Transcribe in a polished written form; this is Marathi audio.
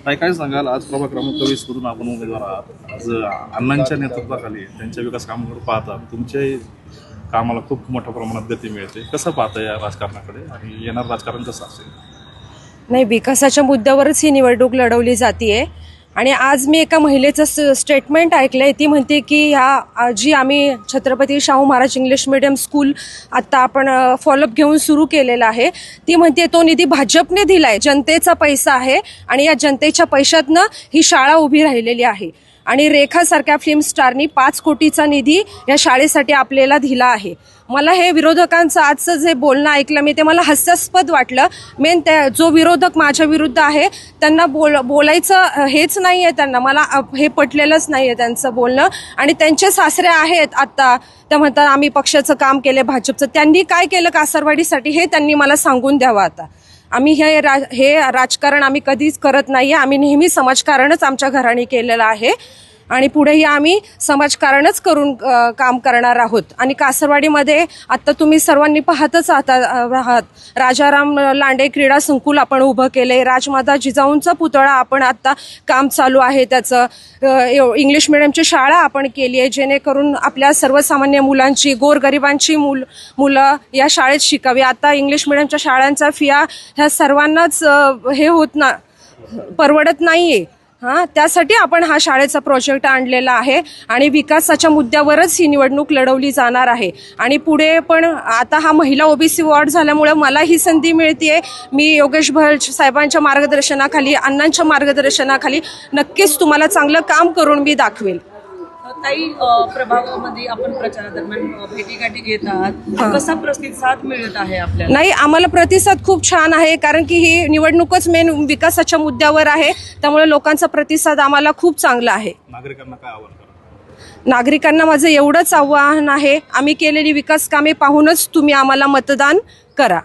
काय सांगाल, आज प्रभाग क्रमांक 20 मधून आपण उमेदवार आहात. आज अण्णांच्या नेतृत्वाखाली त्यांच्या विकास कामाकडे पाहता तुमच्या कामाला खूप मोठ्या प्रमाणात गती मिळते. कसं पाहता या राजकारणाकडे आणि येणार राजकारण कसं असेल? नाही, विकासाच्या मुद्द्यावरच ही निवडणूक लढवली जाते आणि आज मी एका महिलेचं स्टेटमेंट ऐकलंय. ती म्हणते की जी आम्ही Chhatrapati Shahu Maharaj English medium school आत्ता आपण फॉलोअप घेऊन सुरू केलेला आहे. ती म्हणते तो निधी भाजपने दिलाय, जनतेचा पैसा आहे आणि या जनतेच्या पैशातनं ही शाळा उभी राहिलेली आहे. आणि रेखासारख्या फिल्म स्टारनी 5 कोटीचा निधी या शाळेसाठी आपल्याला दिला आहे. मला हे विरोधकांचं आजचं जे बोलणं ऐकलं मी ते मला हास्यास्पद वाटलं. मेन त्या जो विरोधक माझ्या विरुद्ध आहे त्यांना बोलायचं हेच नाही आहे, त्यांना मला हे पटलेलंच नाही आहे त्यांचं बोलणं. आणि त्यांचे सासरे आहेत आत्ता, त्या म्हणतात आम्ही पक्षाचं काम केलं भाजपचं. त्यांनी काय केलं कासरवाडीसाठी हे त्यांनी मला सांगून द्यावं. आता आम्ही हे राजकारण आम्ही कधीच करत नाही आहे. आम्ही नेहमी समाजकारणच आमच्या घराणी केलेलं आहे आणि पुढेही आम्ही समाजकारणच करून काम करणार आहोत. आणि कासरवाडीमध्ये आत्ता तुम्ही सर्वांनी पाहतच आहात, राजाराम लांडे क्रीडा संकुल आपण उभं केले. राजमाता जिजाऊंचा पुतळा आपण आत्ता काम चालू आहे त्याचं. इंग्लिश मिडियमची शाळा आपण केली आहे जेणेकरून आपल्या सर्वसामान्य मुलांची, गोरगरिबांची मुलं या शाळेत शिकावी. आता इंग्लिश मिडियमच्या शाळांचा फिया ह्या सर्वांनाच हे होत ना, परवडत नाहीये. त्यासाठी आपण हा शाळेचा प्रोजेक्ट आणलेला आहे आणि विकासाच्या मुद्द्यावरच ही निवडणूक लढवली जाणार आहे. आणि पुढे पण आता हा महिला ओबीसी वॉर्ड झाल्यामुळे मला ही संधी मिळतेय. मी योगेश भल साहेबांच्या मार्गदर्शनाखाली, अण्णांच्या मार्गदर्शनाखाली नक्कीच तुम्हाला चांगलं काम करून मी दाखवेल. ताई, प्रभागामध्ये आपण प्रचारादरम्यान भेटीगाठी घेतात, कसा प्रतिसाद मिळत आहे आपल्याला? नाही, आम्हाला प्रतिसाद खूप छान आहे कारण की ही निवडणूकच मेन विकासाच्या मुद्द्यावर आहे. त्यामुळे लोकांचा प्रतिसाद आम्हाला खूप चांगला आहे. नागरिकांना काय आव्हान करा? नागरिकांना माझं एवढंच आव्हान आहे, आम्ही केलेली विकास कामे पाहूनच तुम्ही आम्हाला मतदान करा.